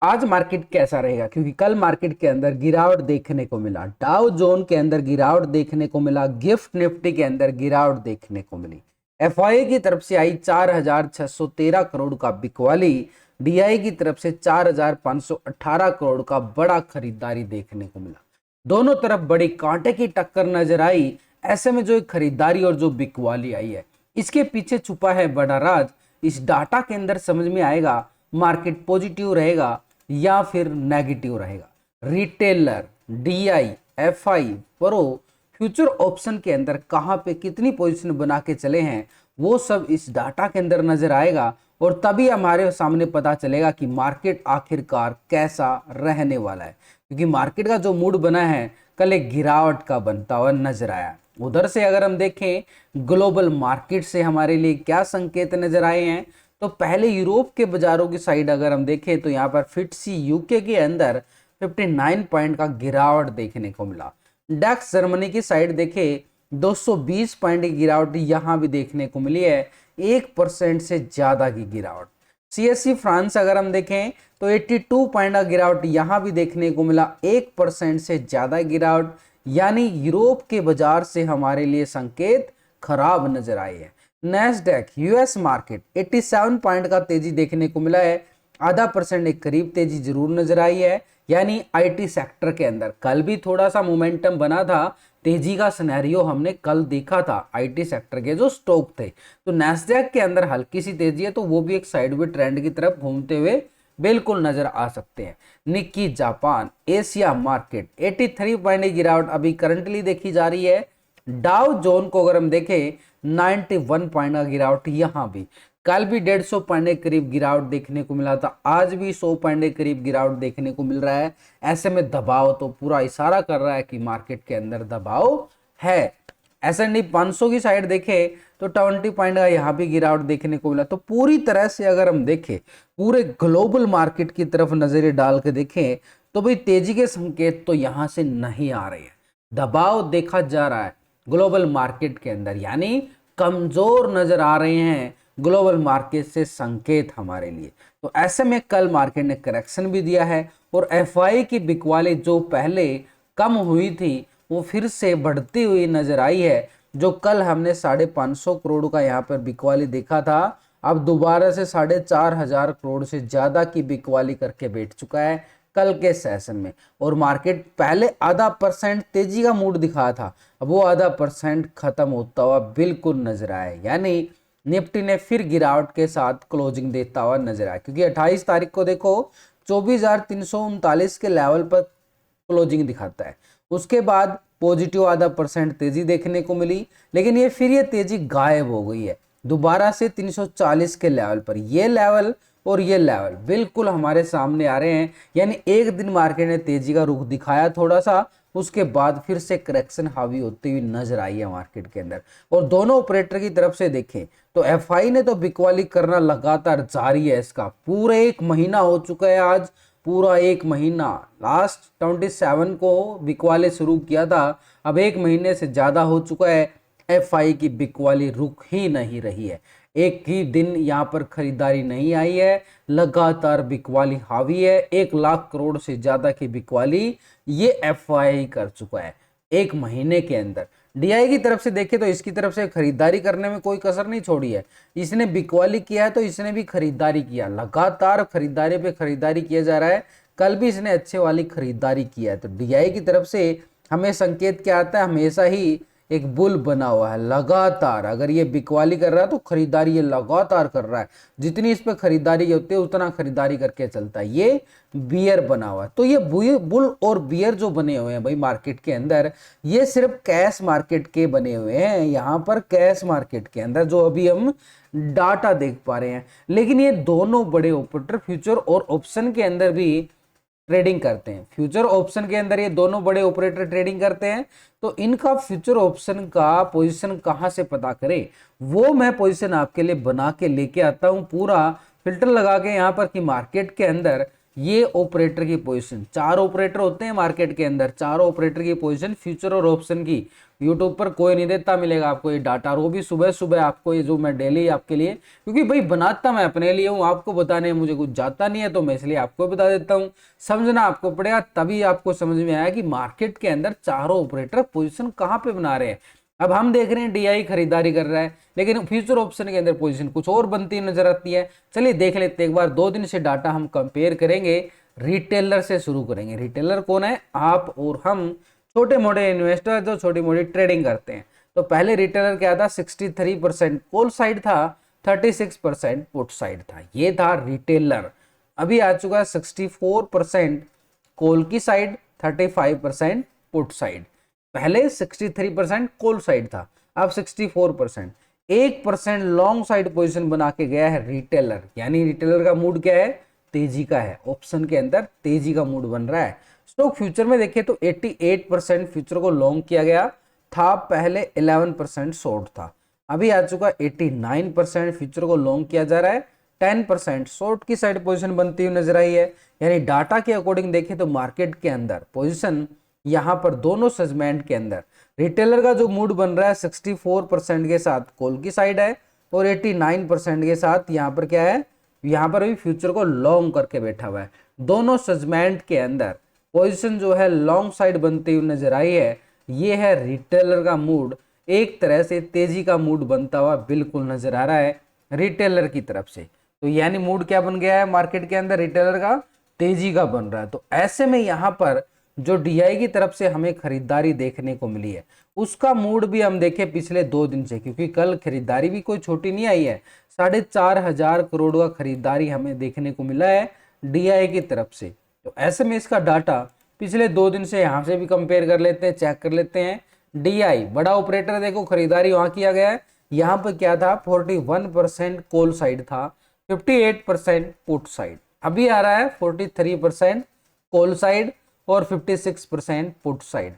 आज मार्केट कैसा रहेगा, क्योंकि कल मार्केट के अंदर गिरावट देखने को मिला। डाउ जोन के अंदर गिरावट देखने को मिला, गिफ्ट निफ्टी के अंदर गिरावट देखने को मिली। एफआई की तरफ से आई 4,613 करोड़ का बिकवाली, डीआई की तरफ से 4,518 करोड़ का बड़ा खरीदारी देखने को मिला। दोनों तरफ बड़ी कांटे की टक्कर नजर आई। ऐसे में जो खरीदारी और जो बिकवाली आई है, इसके पीछे छुपा है बड़ा राज। इस डाटा के अंदर समझ में आएगा मार्केट पॉजिटिव रहेगा या फिर नेगेटिव रहेगा। Retailer, DI, FI, pro future option के अंदर कहां पे कितनी पोजीशन बना के चले हैं, वो सब इस डाटा के अंदर नजर आएगा और तभी हमारे सामने पता चलेगा कि मार्केट आखिरकार कैसा रहने वाला है। क्योंकि मार्केट का जो मूड बना है कल एक गिरावट का बनता हुआ नजर आया। उधर से अगर हम देखें ग्लोबल मार्केट से हमारे लिए क्या संकेत नजर आए हैं, तो पहले यूरोप के बाजारों की साइड अगर हम देखें तो यहाँ पर फिटसी यूके के अंदर 59 पॉइंट का गिरावट देखने को मिला। डैक्स जर्मनी की साइड देखें 220 पॉइंट की गिरावट यहाँ भी देखने को मिली है, 1% से ज्यादा की गिरावट। सीएससी फ्रांस अगर हम देखें तो 82 पॉइंट का गिरावट यहाँ भी देखने को मिला, 1% से ज्यादा गिरावट। यानी यूरोप के बाजार से हमारे लिए संकेत खराब नजर आए हैं। नैस्डैक यूएस मार्केट 87 पॉइंट का तेजी देखने को मिला है, आधा % एक करीब तेजी जरूर नजर आई है। यानी आईटी सेक्टर के अंदर कल भी थोड़ा सा मोमेंटम बना था, तेजी का सिनेरियो हमने कल देखा था आईटी सेक्टर के जो स्टॉक थे। तो नैस्डैक के अंदर हल्की सी तेजी है, तो वो भी एक साइडवे ट्रेंड की तरफ घूमते हुए बिल्कुल नजर आ सकते हैं। Nikki Japan Asia market 83 point की गिरावट अभी करंटली देखी जा रही है। डाउ जोन को अगर हम देखें 91 पॉइंट का गिरावट, यहाँ भी कल भी 150 पॉइंट के करीब गिरावट देखने को मिला था, आज भी 100 पॉइंट के करीब गिरावट देखने को मिल रहा है। ऐसे में दबाव तो पूरा इशारा कर रहा है कि मार्केट के अंदर दबाव है। S&P 500 की साइड देखें तो 20 पॉइंट का यहाँ भी गिरावट देखने को मिला। तो पूरी तरह से अगर हम देखें पूरे ग्लोबल मार्केट की तरफ नजरें डाल के देखें तो भाई तेजी के संकेत तो यहाँ से नहीं आ रहे हैं, दबाव देखा जा रहा है ग्लोबल मार्केट के अंदर, यानी कमजोर नजर आ रहे हैं ग्लोबल मार्केट से संकेत हमारे लिए। तो ऐसे में कल मार्केट ने करेक्शन भी दिया है और एफआई की बिकवाली जो पहले कम हुई थी वो फिर से बढ़ती हुई नजर आई है। जो कल हमने 550 करोड़ का यहाँ पर बिकवाली देखा था, अब दोबारा से 4,500 करोड़ से ज्यादा की बिकवाली करके बैठ चुका है कल के सेशन में। और मार्केट पहले आधा % तेजी का मूड दिखा था, अब वो आधा % खत्म होता हुआ बिल्कुल नजर आया। यानी निफ्टी ने फिर गिरावट के साथ क्लोजिंग देता हुआ नजर आया, क्योंकि 28 तारीख को देखो 24,339 के लेवल पर क्लोजिंग दिखाता है। उसके बाद पॉजिटिव आधा % तेजी देखने को मिली, लेकिन ये तेजी गायब हो गई है दोबारा से 340 के लेवल पर। ये लेवल और ये लेवल बिल्कुल हमारे सामने आ रहे हैं। यानी एक दिन मार्केट ने तेजी का रुख दिखाया थोड़ा सा, उसके बाद फिर से करेक्शन हावी होती हुई नजर आई है मार्केट के अंदर। और दोनों ऑपरेटर की तरफ से देखें तो एफआई ने तो बिकवाली करना लगातार जारी है, इसका पूरा 1 महीना हो चुका है। आज पूरा 1 महीना, लास्ट 27 को बिकवाली शुरू किया था, अब 1 महीने से ज्यादा हो चुका है। एफआई की बिकवाली रुक ही नहीं रही है, एक ही दिन यहाँ पर खरीदारी नहीं आई है, लगातार बिकवाली हावी है। 1 लाख करोड़ से ज्यादा की बिकवाली ये एफआई कर चुका है 1 महीने के अंदर। डीआई की तरफ से देखें तो इसकी तरफ से खरीदारी करने में कोई कसर नहीं छोड़ी है, इसने बिकवाली किया है तो इसने भी खरीदारी किया, लगातार खरीदारी पे खरीदारी किया जा रहा है। कल भी इसने अच्छे वाली खरीदारी किया है। तो डीआई की तरफ से हमें संकेत क्या आता है, हमेशा ही एक बुल बना हुआ है लगातार। अगर ये बिकवाली कर रहा है तो खरीदारी ये लगातार कर रहा है, जितनी इस पे खरीदारी होती है उतना खरीदारी करके चलता है। ये बियर बना हुआ है। तो ये बुल और बियर जो बने हुए हैं भाई मार्केट के अंदर, ये सिर्फ कैश मार्केट के बने हुए हैं। यहाँ पर कैश मार्केट के अंदर जो अभी हम डाटा देख पा रहे हैं, लेकिन ये दोनों बड़े ऑपरेटर फ्यूचर और ऑप्शन के अंदर भी ट्रेडिंग करते हैं। फ्यूचर ऑप्शन के अंदर ये दोनों बड़े ऑपरेटर ट्रेडिंग करते हैं। तो इनका फ्यूचर ऑप्शन का पोजीशन कहां से पता करें, वो मैं पोजीशन आपके लिए बना के लेके आता हूं, पूरा फिल्टर लगा के यहाँ पर कि मार्केट के अंदर ये ऑपरेटर की पोजीशन, 4 ऑपरेटर होते हैं मार्केट के अंदर, चारों ऑपरेटर की पोजीशन फ्यूचर और ऑप्शन की यूट्यूब पर कोई नहीं देता मिलेगा आपको ये डाटा, और वो भी सुबह सुबह आपको, ये जो मैं डेली आपके लिए, क्योंकि भाई बनाता मैं अपने लिए हूँ, आपको बताने मुझे कुछ जाता नहीं है, तो मैं इसलिए आपको बता देता हूँ। समझना आपको पड़ेगा, तभी आपको समझ में आया कि मार्केट के अंदर चारों ऑपरेटर पोजिशन कहाँ पे बना रहे हैं। अब हम देख रहे हैं डीआई खरीदारी कर रहा है, लेकिन फ्यूचर ऑप्शन के अंदर पोजीशन कुछ और बनती नजर आती है। चलिए देख लेते हैं एक बार, 2 दिन से डाटा हम कंपेयर करेंगे। रिटेलर से शुरू करेंगे। रिटेलर कौन है? आप और हम, छोटे मोटे इन्वेस्टर जो छोटी मोटी ट्रेडिंग करते हैं। तो पहले रिटेलर क्या था? 63% कॉल साइड था, 36% पुट साइड था, ये था रिटेलर। अभी आ चुका है 64% कॉल की साइड, 35% पुट साइड। पहले 63% कॉल साइड था, अब 64%। 1% लॉन्ग साइड पोजीशन बना के गया है रिटेलर, यानी रिटेलर का मूड क्या है? तेजी का है। ऑप्शन के अंदर तेजी का मूड बन रहा है। स्टॉक फ्यूचर में देखें तो 88% फ्यूचर को लॉन्ग किया गया था, पहले 11% शॉर्ट था। अभी आ चुका 89% फ्यूचर को लॉन्ग किया जा रहा है, 10% शॉर्ट की साइड पोजीशन बनती हुई नजर आई है। यानी डाटा के अकॉर्डिंग देखें तो मार्केट के अंदर पोजीशन यहाँ पर दोनों सेगमेंट के अंदर रिटेलर का जो मूड बन रहा है 64% के साथ कॉल की साइड है, और 89% के साथ यहाँ पर क्या है? यहाँ पर भी फ्यूचर को लॉन्ग करके बैठा हुआ है। दोनों सेगमेंट के अंदर पोजीशन जो है लॉन्ग साइड बनती हुई नजर आई है। ये है रिटेलर का मूड, एक तरह से तेजी का मूड बनता हुआ बिल्कुल नजर आ रहा है रिटेलर की तरफ से। तो यानी मूड क्या बन गया है मार्केट के अंदर? रिटेलर का तेजी का बन रहा है। तो ऐसे में यहाँ पर जो डीआई की तरफ से हमें खरीदारी देखने को मिली है, उसका मूड भी हम देखें पिछले 2 दिन से, क्योंकि कल खरीदारी भी कोई छोटी नहीं आई है। 4,500 करोड़ का खरीदारी हमें देखने को मिला है डीआई की तरफ से। तो ऐसे में इसका डाटा पिछले 2 दिन से यहाँ से भी कंपेयर कर लेते हैं, चेक कर लेते हैं। डीआई बड़ा ऑपरेटर, देखो खरीदारी वहां किया गया है। यहाँ पर क्या था? 41% कॉल साइड था, 58% पुट साइड। अभी आ रहा है 43% कॉल साइड और 56% पुट साइड।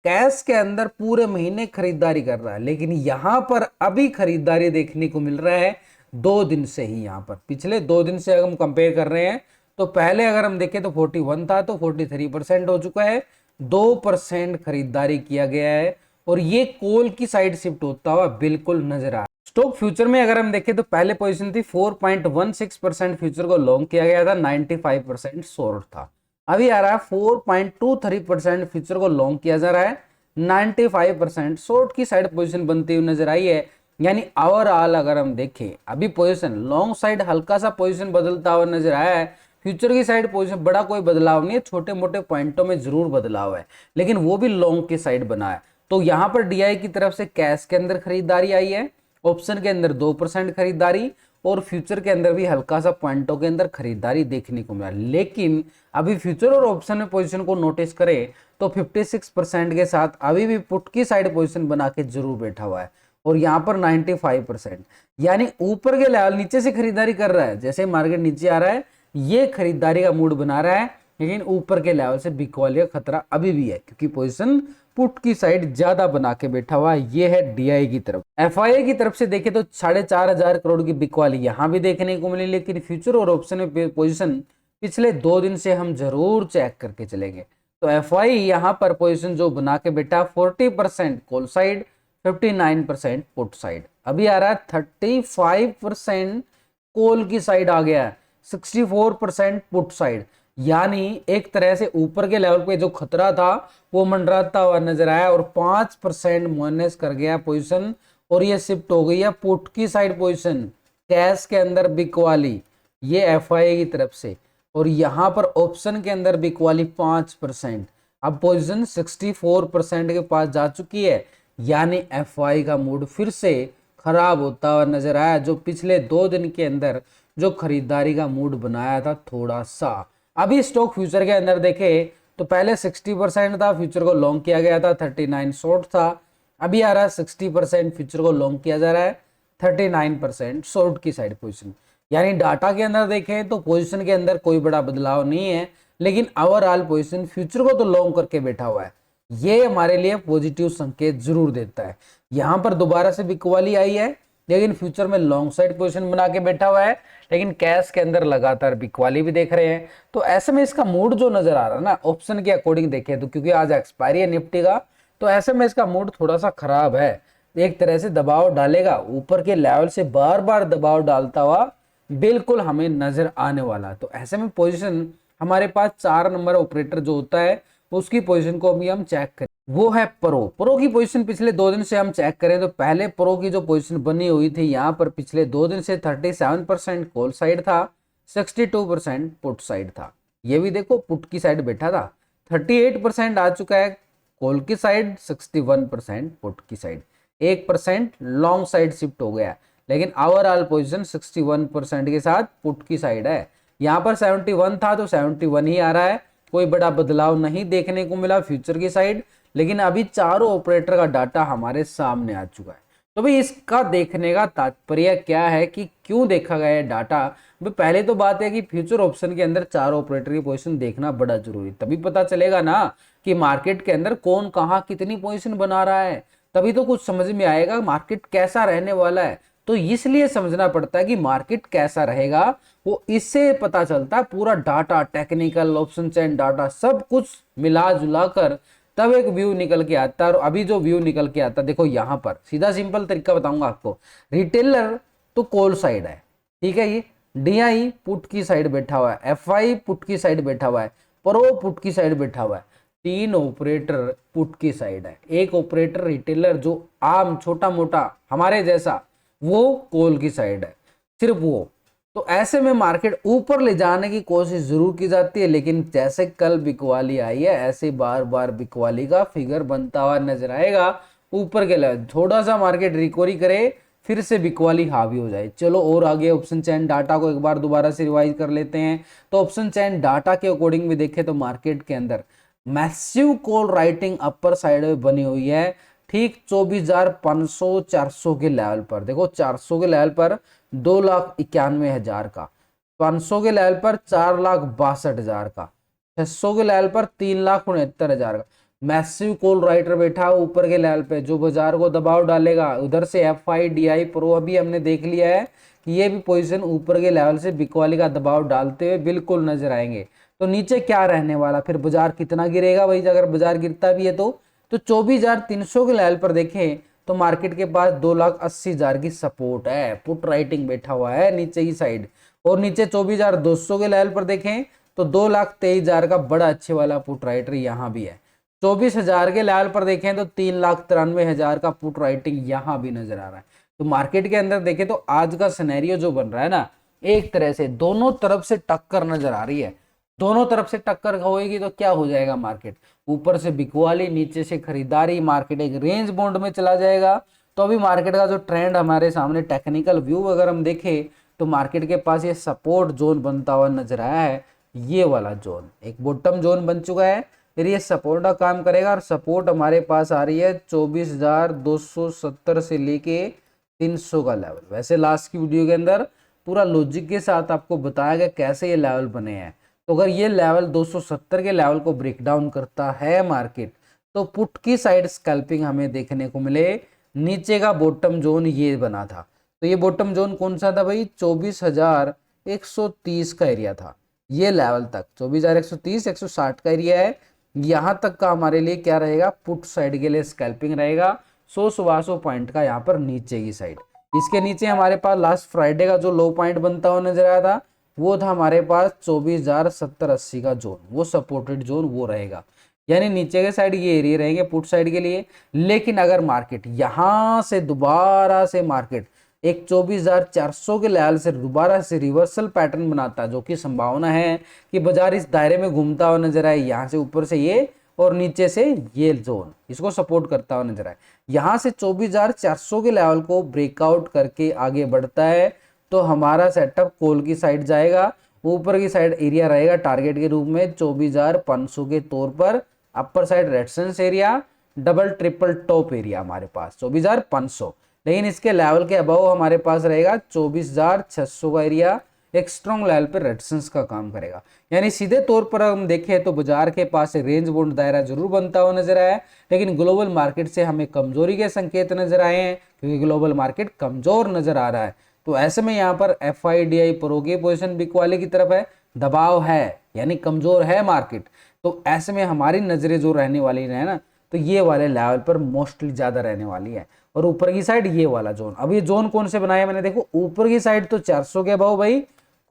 कैश के अंदर पूरे महीने खरीदारी कर रहा है, लेकिन यहां पर अभी खरीदारी देखने को मिल रहा है 2 दिन से ही। यहां पर पिछले 2 दिन से अगर हम कंपेयर कर रहे हैं तो पहले अगर हम देखें तो 41 था, तो 43% हो चुका है, 2% खरीदारी किया गया है, और ये कॉल की साइड शिफ्ट होता हुआ बिल्कुल नजर आ रहा है। स्टॉक फ्यूचर में अगर हम देखें तो पहले पोजीशन थी 4.16% फ्यूचर को लॉन्ग किया गया था, 95% शॉर्ट था। अभी आ रहा है 4.23% फ्यूचर को लॉन्ग किया जा रहा है, 95% शॉर्ट की साइड पोजीशन बनती हुई नजर आई है। यानी ओवरऑल अगर हम देखें अभी पोजीशन लॉन्ग साइड हल्का सा पोजीशन बदलता हुआ नजर आया है। फ्यूचर की साइड पोजीशन बड़ा कोई बदलाव नहीं है, छोटे मोटे पॉइंटों में जरूर बदलाव है, लेकिन वो भी लॉन्ग की साइड बना है। तो यहाँ पर डीआई की तरफ से कैश के अंदर खरीदारी आई है, ऑप्शन के अंदर 2% खरीदारी, और फ्यूचर के अंदर भी हल्का सा पॉइंटों के अंदर खरीदारी देखने को मिला। लेकिन अभी फ्यूचर और ऑप्शन में पोजीशन को नोटिस करें तो 56% के साथ अभी भी पुट की साइड पोजीशन बना के जरूर बैठा हुआ है, और यहाँ पर 95%, यानी ऊपर के लेवल नीचे से खरीदारी कर रहा है। जैसे मार्केट नीचे आ रहा है ये खरीदारी का मूड बना रहा है, लेकिन ऊपर के लेवल से बिकवाली का खतरा अभी भी है, क्योंकि पोजीशन पुट की साइड ज्यादा बना के बैठा हुआ है। ये है डीआई की तरफ। एफआईआई की तरफ से देखें तो 4,500 करोड़ की बिकवाली यहां भी देखने को मिली, लेकिन फ्यूचर और ऑप्शन में पोजीशन पिछले 2 दिन से हम जरूर चेक करके चलेंगे। तो एफआई यहां पर पोजीशन जो बना के बैठा 40% कॉल साइड, 59% पुट साइड। अभी आ रहा है 35% कॉल की साइड आ गया है, 64% पुट साइड। यानी एक तरह से ऊपर के लेवल पे जो खतरा था वो मंडराता हुआ नजर आया, और 5% माइनस कर गया पोजीशन, और ये शिफ्ट हो गई है पुट की साइड पोजीशन कैश के अंदर बिकवाली, ये एफआई की तरफ से। और यहां पर ऑप्शन के अंदर बिकवाली 5%। अब पोजीशन 64% के पास जा चुकी है, यानी एफआई का मूड फिर से खराब होता हुआ नजर आया, जो पिछले 2 दिन के अंदर जो खरीदारी का मूड बनाया था थोड़ा सा। अभी स्टॉक फ्यूचर के अंदर देखें तो पहले 60% था, फ्यूचर को लॉन्ग किया गया था, 39 शॉर्ट था। अभी आ रहा है 60% फ्यूचर को लॉन्ग किया जा रहा है, 39% शॉर्ट की साइड पोजीशन। यानी डाटा के अंदर देखें तो पोजीशन के अंदर कोई बड़ा बदलाव नहीं है, लेकिन ओवरऑल पोजीशन फ्यूचर को तो लॉन्ग करके बैठा हुआ है। ये हमारे लिए पॉजिटिव संकेत जरूर देता है। यहां पर दोबारा से बिकवाली आई है, लेकिन फ्यूचर में लॉन्ग साइड पोजीशन बना के बैठा हुआ है, लेकिन कैश के अंदर लगातार बिकवाली भी देख रहे हैं। तो ऐसे में इसका मूड जो नजर आ रहा है ना ऑप्शन के अकॉर्डिंग देखें तो, क्योंकि आज एक्सपायरी है निफ्टी का, तो ऐसे में इसका मूड थोड़ा सा खराब है। एक तरह से दबाव डालेगा, ऊपर के लेवल से बार बार दबाव डालता हुआ बिल्कुल हमें नजर आने वाला। तो ऐसे में पोजीशन हमारे पास 4 नंबर ऑपरेटर जो होता है उसकी पोजीशन को भी हम चेक करें, वो है प्रो की पोजीशन। पिछले 2 दिन से हम चेक करें तो पहले प्रो की जो पोजीशन बनी हुई थी यहाँ पर पिछले 2 दिन से 37% कॉल साइड था, 62% पुट साइड था। ये भी देखो पुट की साइड बैठा था, 38% आ चुका है कॉल की साइड, 61% पुट की साइड, 1% लॉन्ग साइड शिफ्ट हो गया। लेकिन ओवरऑल पोजीशन 61% के साथ पुट की साइड है। यहाँ पर 71 था तो 71 ही आ रहा है, कोई बड़ा बदलाव नहीं देखने को मिला फ्यूचर की साइड। लेकिन अभी चारों ऑपरेटर का डाटा हमारे सामने आ चुका है। तो भाई इसका देखने का तात्पर्य क्या है कि क्यों देखा गया है डाटा। भाई पहले तो बात है कि फ्यूचर ऑप्शन के अंदर चारों ऑपरेटर की पोजीशन देखना बड़ा जरूरी, तभी पता चलेगा ना कि मार्केट के अंदर कौन कहाँ कितनी पोजीशन बना रहा है, तभी तो कुछ समझ में आएगा मार्केट कैसा रहने वाला है। तो इसलिए समझना पड़ता है कि मार्केट कैसा रहेगा, वो इससे पता चलता है। पूरा data, technical, option chain data सब कुछ मिला जुला कर तब एक व्यू निकल के आता है। और अभी जो व्यू निकल के आता है देखो यहाँ पर, सीधा सिंपल तरीका बताऊंगा आपको। रिटेलर तो कॉल साइड है, ठीक है, ये डीआई पुट की साइड बैठा हुआ है, एफआई पुट की साइड बैठा हुआ है, प्रो पुट की साइड बैठा हुआ है, 3 ऑपरेटर पुट की साइड है, एक ऑपरेटर रिटेलर जो आम छोटा मोटा हमारे जैसा वो कॉल की साइड है, सिर्फ वो। तो ऐसे में मार्केट ऊपर ले जाने की कोशिश जरूर की जाती है, लेकिन जैसे कल बिकवाली आई है ऐसे बार बार बिकवाली का फिगर बनता हुआ नजर आएगा ऊपर के लेवल। थोड़ा सा मार्केट रिकवरी करे फिर से बिकवाली हावी हो जाए। चलो और आगे ऑप्शन चैन डाटा को एक बार दोबारा से रिवाइज कर लेते हैं। तो ऑप्शन चैन डाटा के अकॉर्डिंग भी देखें तो मार्केट के अंदर massive call writing upper side में बनी हुई है, ठीक 24,500 400 के लेवल पर। देखो 400 के लेवल पर 2,91,000 का, 500 के लेवल पर 4,62,000 का, 600 के लेवल पर 3,69,000 का। मैसिव कॉल राइटर बैठा ऊपर के लेवल पे जो बाजार को दबाव डालेगा। उधर से F I D I pro अभी हमने देख लिया है कि ये भी पोजीशन ऊपर के लेवल से बिकवाली का दबाव डालते हुए बिल्कुल नजर आएंगे। तो नीचे क्या रहने वाला, फिर बाजार कितना गिरेगा भाई, अगर बाजार गिरता भी है तो 24,300 के लेवल पर देखें तो मार्केट के पास 2,80,000 की सपोर्ट है, पुट राइटिंग बैठा हुआ है नीचे की साइड। और नीचे 24,200 के लेवल पर देखें तो 2,23,000 का बड़ा अच्छे वाला पुट राइटर यहाँ भी है। 24,000 के लेवल पर देखें तो 3,93,000 का पुट राइटिंग यहाँ भी नजर आ रहा है। तो मार्केट के अंदर देखें तो आज का सिनेरियो जो बन रहा है ना, एक तरह से दोनों तरफ से टक्कर नजर आ रही है। दोनों तरफ से टक्कर होएगी तो क्या हो जाएगा, मार्केट ऊपर से बिकवाली नीचे से खरीदारी, मार्केट एक रेंज बॉन्ड में चला जाएगा। तो अभी मार्केट का जो ट्रेंड हमारे सामने टेक्निकल व्यू अगर हम देखें तो मार्केट के पास ये सपोर्ट जोन बनता हुआ नजर आया है। ये वाला जोन एक बॉटम जोन बन चुका है, फिर ये सपोर्ट का काम करेगा। और सपोर्ट हमारे पास आ रही है 24,270 से लेके 300 का लेवल। वैसे लास्ट की वीडियो के अंदर पूरा लॉजिक के साथ आपको बताया गया कैसे ये लेवल बने हैं। तो अगर ये लेवल 270 के लेवल को ब्रेक डाउन करता है मार्केट, तो पुट की साइड स्कैल्पिंग हमें देखने को मिले। नीचे का बॉटम जोन ये बना था, तो ये बॉटम जोन कौन सा था भाई, 24,130 का एरिया था। ये लेवल तक 24,130 160 का एरिया है, यहाँ तक का हमारे लिए क्या रहेगा, पुट साइड के लिए स्कैल्पिंग रहेगा। 100-125 पॉइंट का यहाँ पर नीचे की साइड। इसके नीचे हमारे पास लास्ट फ्राइडे का जो लो पॉइंट बनता हुआ नजर आया था वो था हमारे पास 24,070-80 का जोन, वो सपोर्टेड जोन वो रहेगा। यानी नीचे के साइड ये एरिया रहेंगे पुट साइड के लिए। लेकिन अगर मार्केट यहां से दोबारा से मार्केट एक 24,400 के लेवल से दोबारा से रिवर्सल पैटर्न बनाता है, जो कि संभावना है कि बाजार इस दायरे में घूमता हुआ नजर आए, यहाँ से ऊपर से ये और नीचे से ये जोन इसको सपोर्ट करता हुआ नजर आए। यहाँ से 24,400 के लेवल को ब्रेकआउट करके आगे बढ़ता है तो हमारा सेटअप कॉल की साइड जाएगा। ऊपर की साइड एरिया रहेगा टारगेट के रूप में 24,500 के तौर पर। Upper side resistance area, double triple top area हमारे पास 24,500। लेकिन इसके लेवल के अबव हमारे पास रहेगा 24,600 का एरिया, एक स्ट्रॉन्ग लेवल पर रेजिस्टेंस का काम करेगा। यानी सीधे तौर पर हम देखें तो बाजार के पास रेंज बाउंड दायरा जरूर बनता हुआ नजर आया, लेकिन ग्लोबल मार्केट से हमें कमजोरी के संकेत नजर आए हैं, क्योंकि ग्लोबल मार्केट कमजोर नजर आ रहा है। तो ऐसे में यहाँ पर FIDI प्रो की पोजीशन बिक वाले की तरफ है, दबाव है यानी कमजोर है मार्केट। तो ऐसे में हमारी नजरें जो रहने वाली है ना, तो ये वाले लेवल पर मोस्टली ज्यादा रहने वाली है। और ऊपर की साइड ये वाला जोन, अब ये जोन कौन से बनाया मैंने, देखो ऊपर की साइड तो 400 के अभाव भाई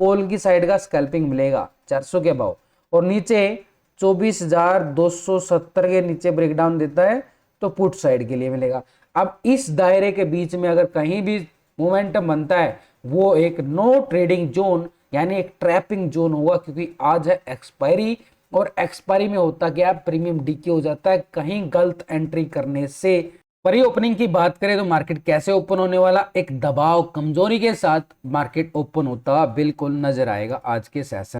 कॉल की साइड का स्कैल्पिंग मिलेगा 400 के अभाव, और नीचे 24,270 के नीचे ब्रेकडाउन देता है तो पुट साइड के लिए मिलेगा। अब इस दायरे के बीच में अगर कहीं भी मोमेंटम बनता है वो एक नो ट्रेडिंग जोन यानी एक ट्रैपिंग जोन होगा, क्योंकि आज है एक्सपायरी, और एक्सपायरी में होता क्या, प्रीमियम डीके हो जाता है कहीं गलत एंट्री करने से। प्री ओपनिंग की बात करें तो मार्केट कैसे ओपन होने वाला, एक दबाव कमजोरी के साथ मार्केट ओपन होता बिल्कुल नजर आएगा आज के सेशन।